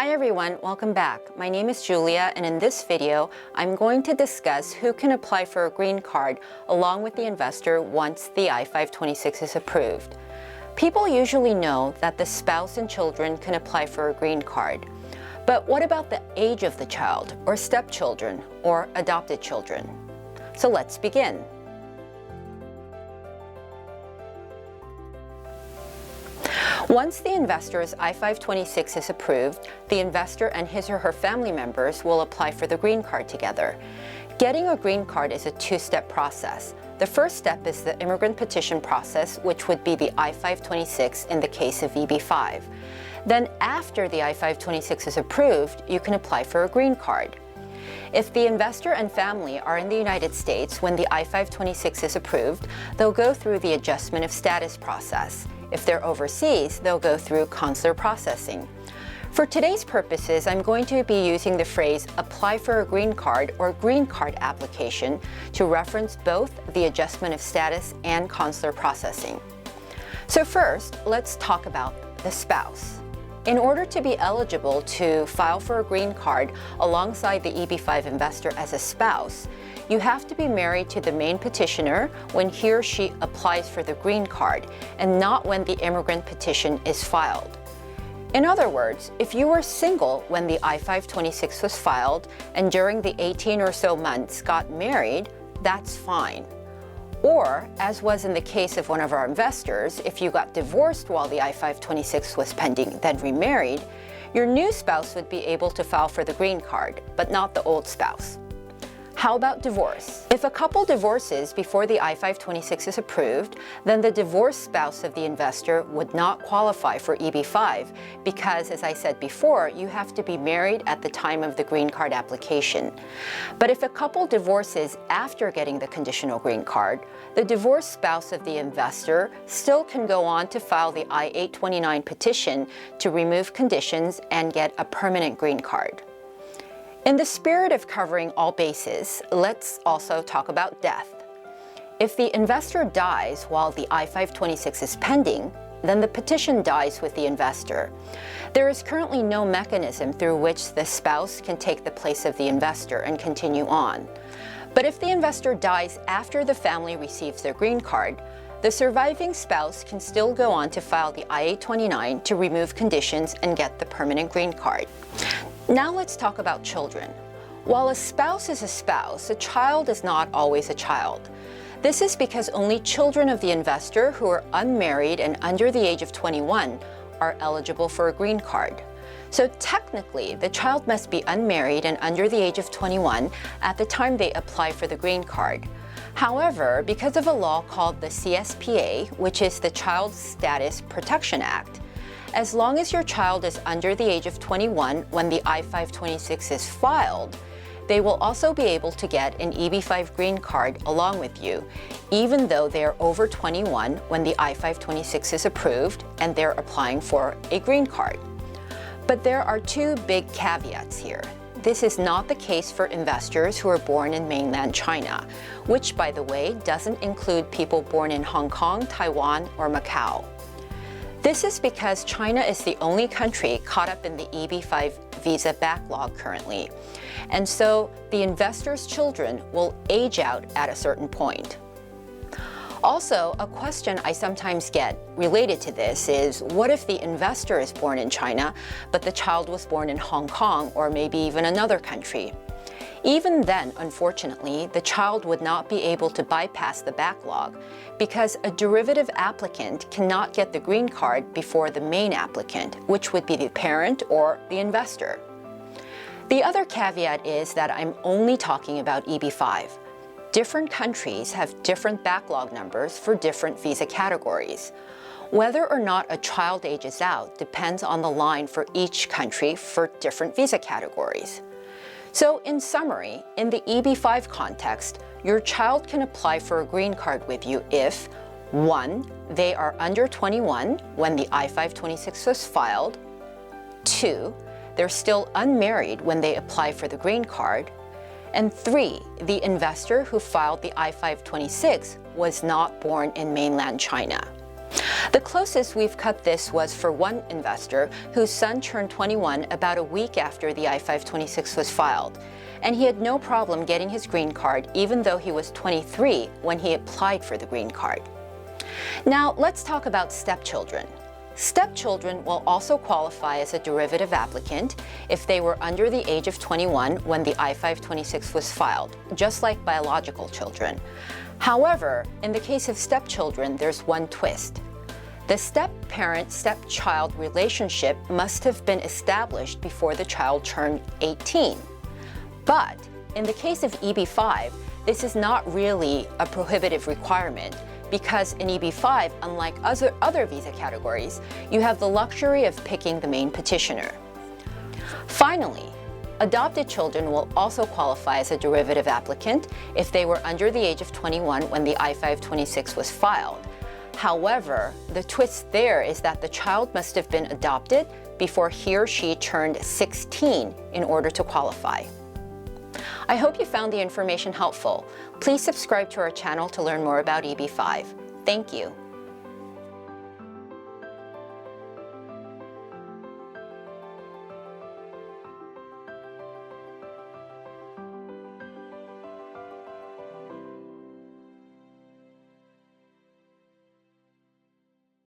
Hi everyone, welcome back. My name is Julia, and in this video, I'm going to discuss who can apply for a green card along with the investor once the I-526 is approved. People usually know that the spouse and children can apply for a green card. But what about the age of the child, or stepchildren, or adopted children? So let's begin. Once the investor's I-526 is approved, the investor and his or her family members will apply for the green card together. Getting a green card is a two-step process. The first step is the immigrant petition process, which would be the I-526 in the case of EB-5. Then after the I-526 is approved, you can apply for a green card. If the investor and family are in the United States when the I-526 is approved, they'll go through the adjustment of status process. If they're overseas, they'll go through consular processing. For today's purposes, I'm going to be using the phrase apply for a green card or green card application to reference both the adjustment of status and consular processing. So first, let's talk about the spouse. In order to be eligible to file for a green card alongside the EB-5 investor as a spouse, you have to be married to the main petitioner when he or she applies for the green card and not when the immigrant petition is filed. In other words, if you were single when the I-526 was filed and during the 18 or so months got married, that's fine. Or, as was in the case of one of our investors, if you got divorced while the I-526 was pending, then remarried, your new spouse would be able to file for the green card, but not the old spouse. How about divorce? If a couple divorces before the I-526 is approved, then the divorced spouse of the investor would not qualify for EB-5 because, as I said before, you have to be married at the time of the green card application. But if a couple divorces after getting the conditional green card, the divorced spouse of the investor still can go on to file the I-829 petition to remove conditions and get a permanent green card. In the spirit of covering all bases, let's also talk about death. If the investor dies while the I-526 is pending, then the petition dies with the investor. There is currently no mechanism through which the spouse can take the place of the investor and continue on. But if the investor dies after the family receives their green card, the surviving spouse can still go on to file the I-829 to remove conditions and get the permanent green card. Now let's talk about children. While a spouse is a spouse, a child is not always a child. This is because only children of the investor who are unmarried and under the age of 21 are eligible for a green card. So technically, the child must be unmarried and under the age of 21 at the time they apply for the green card. However, because of a law called the CSPA, which is the Child Status Protection Act, as long as your child is under the age of 21 when the I-526 is filed, they will also be able to get an EB-5 green card along with you, even though they are over 21 when the I-526 is approved and they're applying for a green card. But there are two big caveats here. This is not the case for investors who are born in mainland China, which, by the way, doesn't include people born in Hong Kong, Taiwan, or Macau. This is because China is the only country caught up in the EB-5 visa backlog currently, and so the investor's children will age out at a certain point. Also, a question I sometimes get related to this is, what if the investor is born in China, but the child was born in Hong Kong or maybe even another country? Even then, unfortunately, the child would not be able to bypass the backlog because a derivative applicant cannot get the green card before the main applicant, which would be the parent or the investor. The other caveat is that I'm only talking about EB-5. Different countries have different backlog numbers for different visa categories. Whether or not a child ages out depends on the line for each country for different visa categories. So in summary, in the EB-5 context, your child can apply for a green card with you if 1. They are under 21 when the I-526 was filed, 2. They're still unmarried when they apply for the green card, and 3. The investor who filed the I-526 was not born in mainland China. The closest we've cut this was for one investor whose son turned 21 about a week after the I-526 was filed, and he had no problem getting his green card even though he was 23 when he applied for the green card. Now, let's talk about stepchildren. Stepchildren will also qualify as a derivative applicant if they were under the age of 21 when the I-526 was filed, just like biological children. However, in the case of stepchildren, there's one twist. The step-parent-stepchild relationship must have been established before the child turned 18. But in the case of EB-5, this is not really a prohibitive requirement, because in EB-5, unlike other visa categories, you have the luxury of picking the main petitioner. Finally, adopted children will also qualify as a derivative applicant if they were under the age of 21 when the I-526 was filed. However, the twist there is that the child must have been adopted before he or she turned 16 in order to qualify. I hope you found the information helpful. Please subscribe to our channel to learn more about EB-5. Thank you.